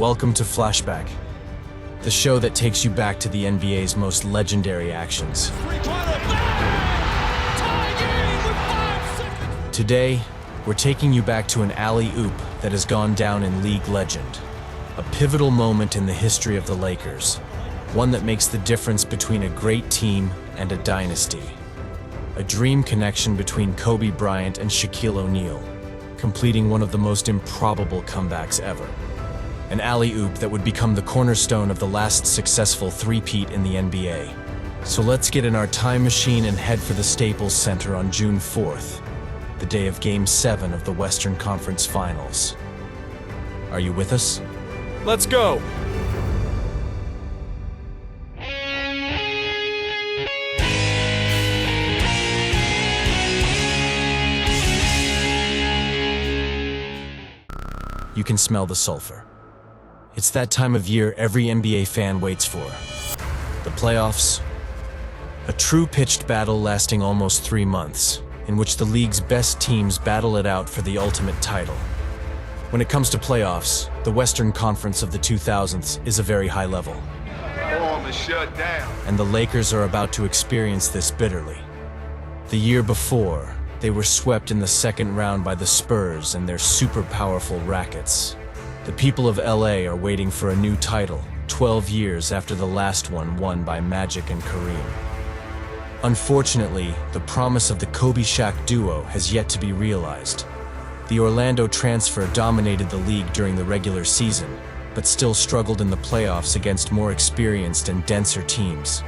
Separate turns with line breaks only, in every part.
Welcome to Flashback, the show that takes you back to the NBA's most legendary actions. Today, we're taking you back to an alley-oop that has gone down in league legend. A pivotal moment in the history of the Lakers, one that makes the difference between a great team and a dynasty. A dream connection between Kobe Bryant and Shaquille O'Neal, completing one of the most improbable comebacks ever. An alley-oop that would become the cornerstone of the last successful three-peat in the NBA. So let's get in our time machine and head for the Staples Center on June 4th, the day of Game 7 of the Western Conference Finals. Are you with us?
Let's go!
You can smell the sulfur. It's that time of year every NBA fan waits for. The playoffs. A true pitched battle lasting almost 3 months, in which the league's best teams battle it out for the ultimate title. When it comes to playoffs, the Western Conference of the 2000s is a very high level.
Shut down.
And the Lakers are about to experience this bitterly. The year before, they were swept in the second round by the Spurs and their super powerful Rackets. The people of LA are waiting for a new title, 12 years after the last one won by Magic and Kareem. Unfortunately, the promise of the Kobe Shaq duo has yet to be realized. The Orlando transfer dominated the league during the regular season, but still struggled in the playoffs against more experienced and denser teams.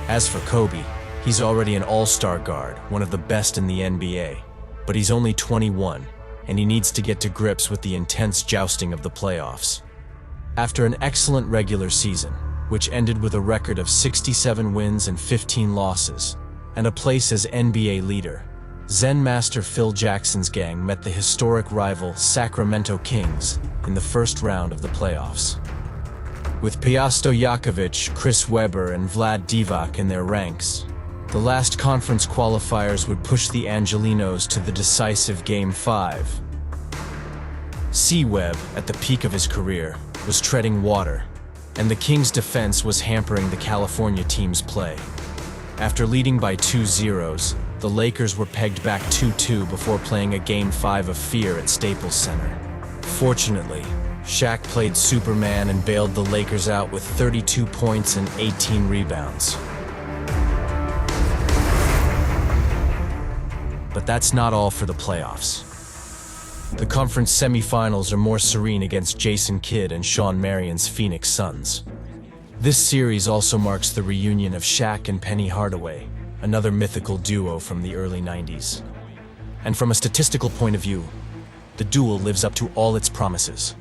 As for Kobe, he's already an all-star guard, one of the best in the NBA. But he's only 21, and he needs to get to grips with the intense jousting of the playoffs. After an excellent regular season, which ended with a record of 67 wins and 15 losses, and a place as NBA leader, Zen Master Phil Jackson's gang met the historic rival Sacramento Kings in the first round of the playoffs. With Peja Stojakovic, Chris Webber, and Vlad Divac in their ranks, the last conference qualifiers would push the Angelinos to the decisive Game 5. C-Webb, at the peak of his career, was treading water, and the Kings' defense was hampering the California team's play. After leading by 2-0, the Lakers were pegged back 2-2 before playing a Game 5 of fear at Staples Center. Fortunately, Shaq played Superman and bailed the Lakers out with 32 points and 18 rebounds. But that's not all for the playoffs. The conference semifinals are more serene against Jason Kidd and Sean Marion's Phoenix Suns. This series also marks the reunion of Shaq and Penny Hardaway, another mythical duo from the early 90s. And from a statistical point of view, the duel lives up to all its promises.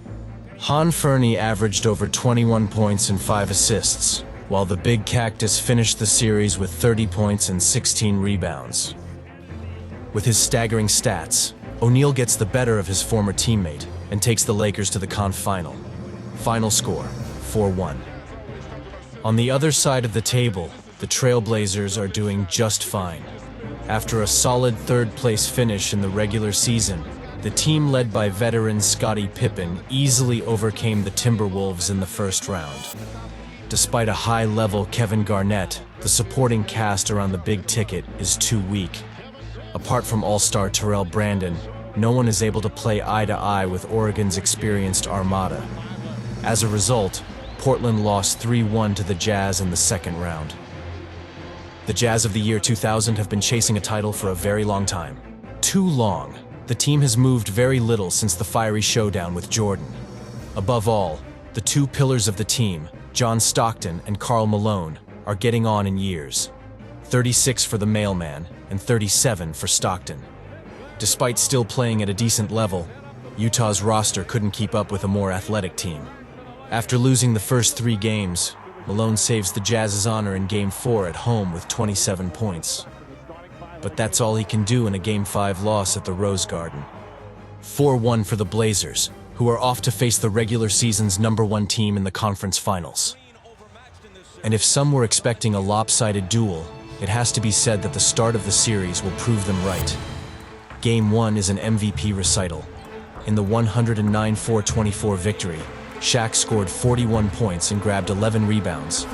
Han Fernie averaged over 21 points and 5 assists, while the Big Cactus finished the series with 30 points and 16 rebounds. With his staggering stats, O'Neal gets the better of his former teammate and takes the Lakers to the conf final. Final score, 4-1. On the other side of the table, the Trailblazers are doing just fine. After a solid third-place finish in the regular season, the team led by veteran Scottie Pippen easily overcame the Timberwolves in the first round. Despite a high-level Kevin Garnett, the supporting cast around the big ticket is too weak. Apart from all-star Terrell Brandon, no one is able to play eye-to-eye with Oregon's experienced armada. As a result, Portland lost 3-1 to the Jazz in the second round. The Jazz of the year 2000 have been chasing a title for a very long time. Too long. The team has moved very little since the fiery showdown with Jordan. Above all, the two pillars of the team, John Stockton and Karl Malone, are getting on in years. 36 for the mailman and 37 for Stockton. Despite still playing at a decent level, Utah's roster couldn't keep up with a more athletic team. After losing the first 3 games, Malone saves the Jazz's honor in Game 4 at home with 27 points. But that's all he can do in a Game 5 loss at the Rose Garden. 4-1 for the Blazers, who are off to face the regular season's #1 team in the conference finals. And if some were expecting a lopsided duel, it has to be said that the start of the series will prove them right. Game 1 is an MVP recital. In the 109-424 victory, Shaq scored 41 points and grabbed 11 rebounds,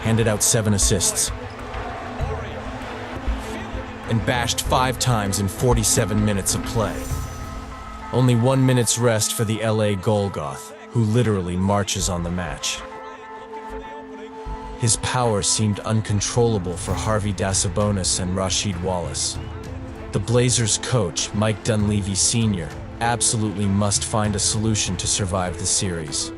handed out 7 assists, and bashed 5 times in 47 minutes of play. Only 1 minute's rest for the LA Golgoth, who literally marches on the match. His power seemed uncontrollable for Harvey Dasabonis and Rasheed Wallace. The Blazers' coach, Mike Dunleavy Sr., absolutely must find a solution to survive the series.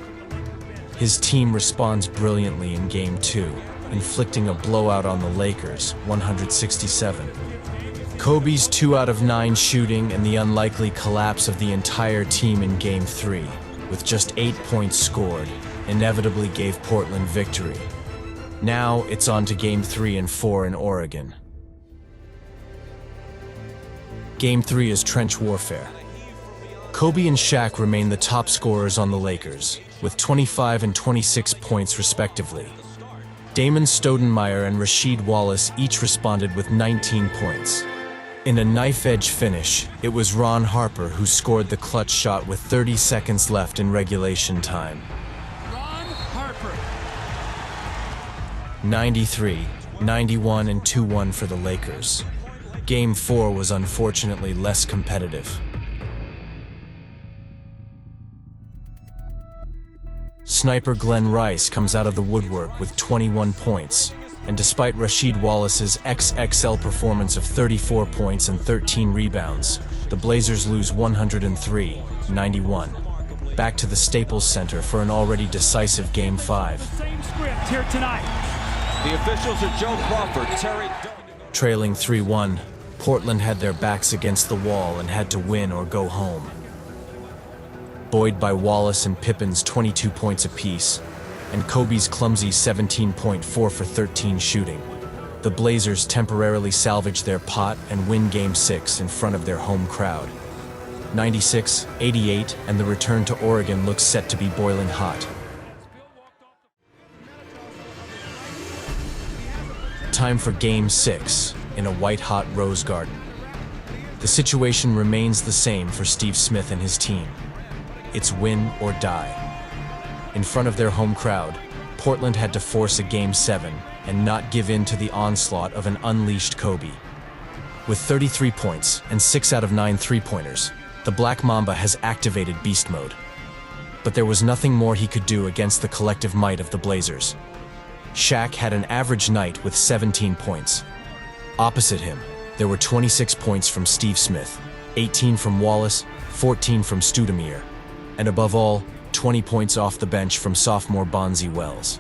His team responds brilliantly in Game 2, inflicting a blowout on the Lakers, 167. Kobe's 2 out of 9 shooting and the unlikely collapse of the entire team in Game 3, with just 8 points scored, inevitably gave Portland victory. Now it's on to Game 3 and 4 in Oregon. Game 3 is trench warfare. Kobe and Shaq remain the top scorers on the Lakers, with 25 and 26 points respectively. Damon Stoudemire and Rasheed Wallace each responded with 19 points. In a knife-edge finish, it was Ron Harper who scored the clutch shot with 30 seconds left in regulation time.
Ron Harper.
93, 91, and 2-1 for the Lakers. Game 4 was unfortunately less competitive. Sniper Glenn Rice comes out of the woodwork with 21 points, and despite Rasheed Wallace's XXL performance of 34 points and 13 rebounds, the Blazers lose 103-91. Back to the Staples Center for an already decisive Game 5.
Same script here tonight.
The officials are Joe Crawford, Terry...
Trailing 3-1, Portland had their backs against the wall and had to win or go home. Buoyed by Wallace and Pippen's 22 points apiece, and Kobe's clumsy 17.4 for 13 shooting, the Blazers temporarily salvage their pot and win Game 6 in front of their home crowd. 96-88, and the return to Oregon looks set to be boiling hot. Time for Game 6 in a white-hot Rose Garden. The situation remains the same for Steve Smith and his team. It's win or die. In front of their home crowd, Portland had to force a Game 7 and not give in to the onslaught of an unleashed Kobe. With 33 points and 6 out of 9 three-pointers, the Black Mamba has activated beast mode. But there was nothing more he could do against the collective might of the Blazers. Shaq had an average night with 17 points. Opposite him, there were 26 points from Steve Smith, 18 from Wallace, 14 from Stoudemire, and above all, 20 points off the bench from sophomore Bonzi Wells.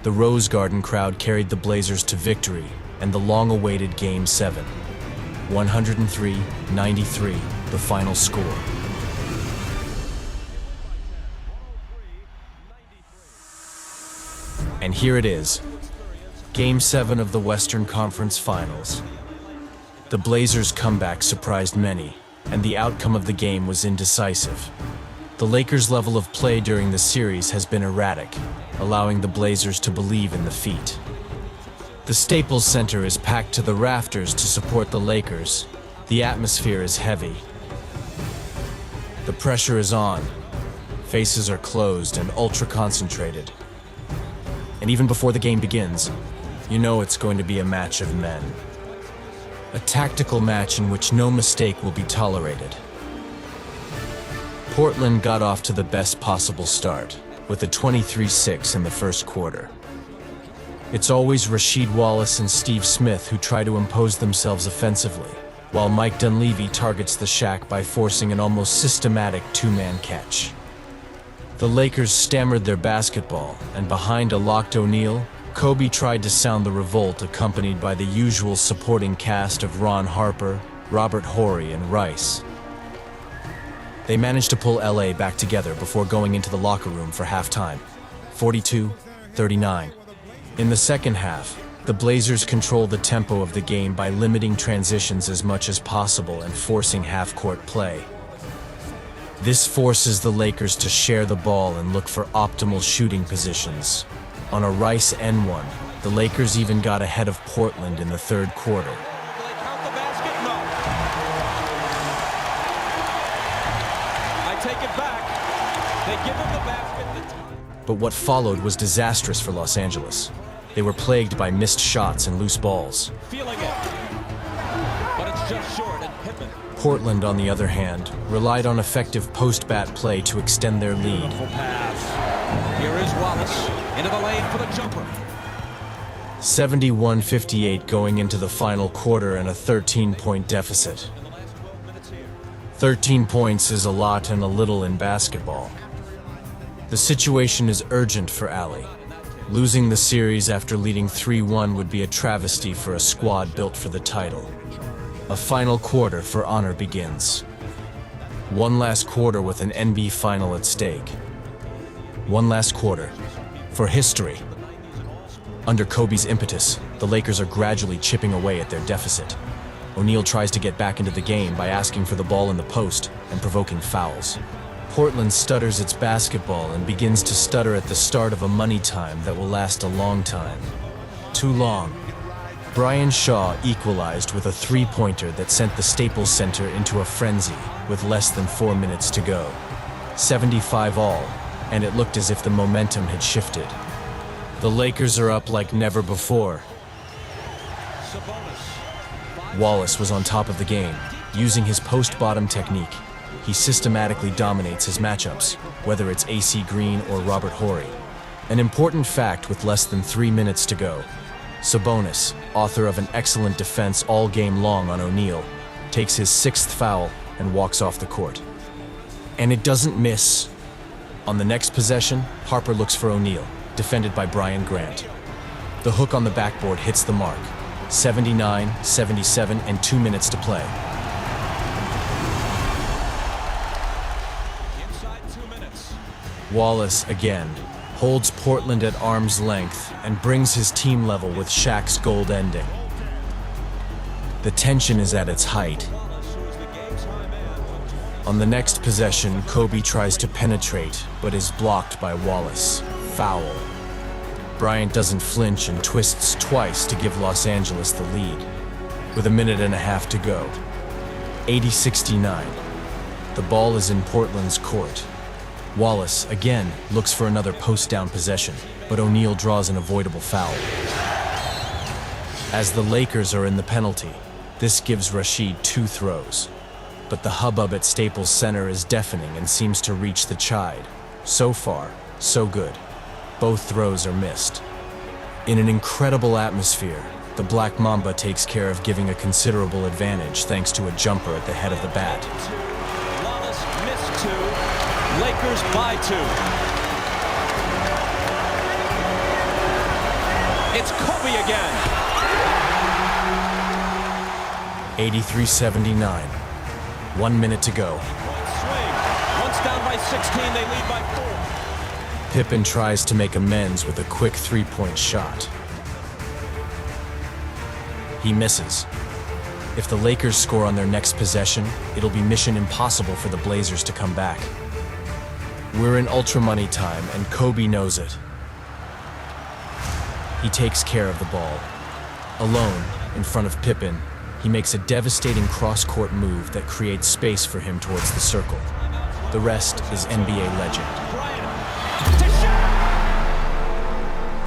The Rose Garden crowd carried the Blazers to victory and the long-awaited Game 7. 103-93, the final score. And here it is, Game 7 of the Western Conference Finals. The Blazers' comeback surprised many, and the outcome of the game was indecisive. The Lakers' level of play during the series has been erratic, allowing the Blazers to believe in the feat. The Staples Center is packed to the rafters to support the Lakers. The atmosphere is heavy. The pressure is on. Faces are closed and ultra-concentrated. And even before the game begins, you know it's going to be a match of men. A tactical match in which no mistake will be tolerated. Portland got off to the best possible start, with a 23-6 in the first quarter. It's always Rasheed Wallace and Steve Smith who try to impose themselves offensively, while Mike Dunleavy targets the Shaq by forcing an almost systematic two-man catch. The Lakers stammered their basketball, and behind a locked O'Neal, Kobe tried to sound the revolt accompanied by the usual supporting cast of Ron Harper, Robert Horry, and Rice. They managed to pull LA back together before going into the locker room for halftime, 42-39. In the second half, the Blazers controlled the tempo of the game by limiting transitions as much as possible and forcing half-court play. This forces the Lakers to share the ball and look for optimal shooting positions. On a Rice N1, the Lakers even got ahead of Portland in the third quarter.
I take
But what followed was disastrous for Los Angeles. They were plagued by missed shots and loose balls.
Feeling it. But it's just short and Pippen.
Portland, on the other hand, relied on effective post-bat play to extend their lead.
Beautiful pass. Here is Wallace into the lane for the jumper.
71-58 going into the final quarter and a 13-point deficit. 13 points is a lot and a little in basketball. The situation is urgent for Ali. Losing the series after leading 3-1 would be a travesty for a squad built for the title. A final quarter for honor begins. One last quarter with an NBA final at stake. One last quarter for history. Under Kobe's impetus, the Lakers are gradually chipping away at their deficit. O'Neal tries to get back into the game by asking for the ball in the post and provoking fouls. Portland stutters its basketball and begins to stutter at the start of a money time that will last a long time. Too long. Brian Shaw equalized with a three-pointer that sent the Staples Center into a frenzy with less than 4 minutes to go. 75 all, and it looked as if the momentum had shifted. The Lakers are up like never before. Wallace was on top of the game, using his post-bottom technique. He systematically dominates his matchups, whether it's AC Green or Robert Horry. An important fact with less than 3 minutes to go. Sabonis, author of an excellent defense all game long on O'Neal, takes his 6th foul and walks off the court. And it doesn't miss. On the next possession, Harper looks for O'Neal, defended by Brian Grant. The hook on the backboard hits the mark. 79, 77, and 2 minutes to play.
Inside 2 minutes.
Wallace, again, holds Portland at arm's length and brings his team level with Shaq's gold ending. The tension is at its height. On the next possession, Kobe tries to penetrate, but is blocked by Wallace. Foul. Bryant doesn't flinch and twists twice to give Los Angeles the lead, with a minute and a half to go. 80-69. The ball is in Portland's court. Wallace, again, looks for another post-down possession, but O'Neal draws an avoidable foul. As the Lakers are in the penalty, this gives Rashid 2 throws. But the hubbub at Staples Center is deafening and seems to reach the chide. So far, so good. Both throws are missed. In an incredible atmosphere, the Black Mamba takes care of giving a considerable advantage thanks to a jumper at the head of the bat.
Wallace missed 2. Lakers by 2. It's Kobe again.
83-79. 1 minute to go.
Swing. Once down by 16, they lead by 4.
Pippen tries to make amends with a quick three-point shot. He misses. If the Lakers score on their next possession, it'll be mission impossible for the Blazers to come back. We're in ultra money time, and Kobe knows it. He takes care of the ball. Alone, in front of Pippen, he makes a devastating cross-court move that creates space for him towards the circle. The rest is NBA legend.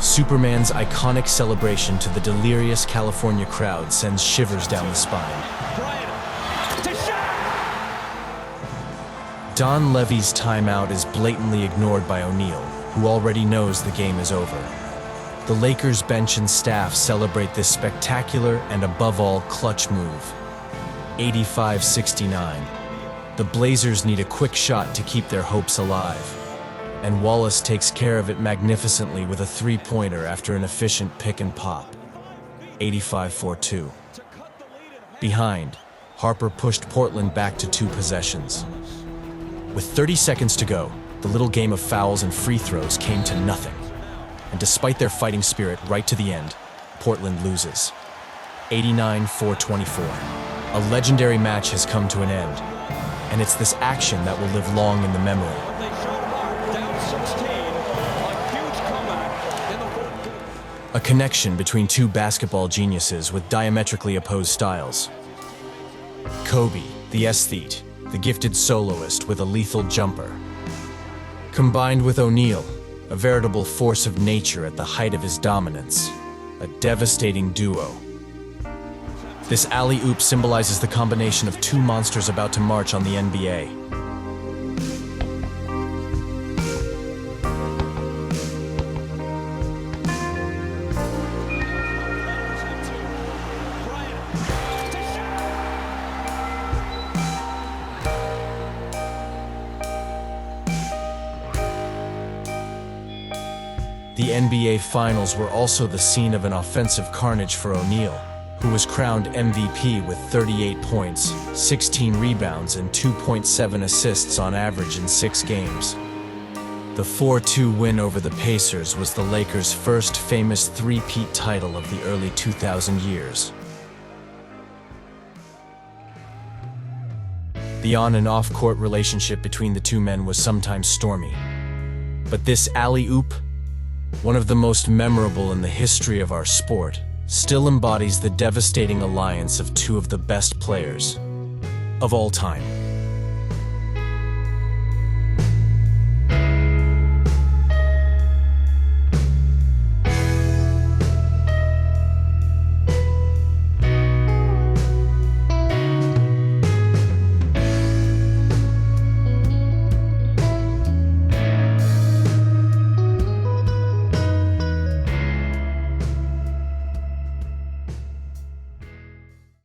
Superman's iconic celebration to the delirious California crowd sends shivers down the spine. Don Levy's timeout is blatantly ignored by O'Neal, who already knows the game is over. The Lakers bench and staff celebrate this spectacular and above all clutch move. 85-69. The Blazers need a quick shot to keep their hopes alive. And Wallace takes care of it magnificently with a three-pointer after an efficient pick and pop. 85-42. Behind, Harper pushed Portland back to 2 possessions. With 30 seconds to go, the little game of fouls and free throws came to nothing. And despite their fighting spirit right to the end, Portland loses. 89-24. A legendary match has come to an end, and it's this action that will live long in the memory. A connection between 2 basketball geniuses with diametrically opposed styles. Kobe, the aesthete, the gifted soloist with a lethal jumper. Combined with O'Neal, a veritable force of nature at the height of his dominance, a devastating duo. This alley-oop symbolizes the combination of two monsters about to march on the NBA. The NBA Finals were also the scene of an offensive carnage for O'Neal, who was crowned MVP with 38 points, 16 rebounds, and 2.7 assists on average in 6 games. The 4-2 win over the Pacers was the Lakers' first famous three-peat title of the early 2000 years. The on- and off-court relationship between the two men was sometimes stormy. But this alley-oop, one of the most memorable in the history of our sport, still embodies the devastating alliance of two of the best players of all time.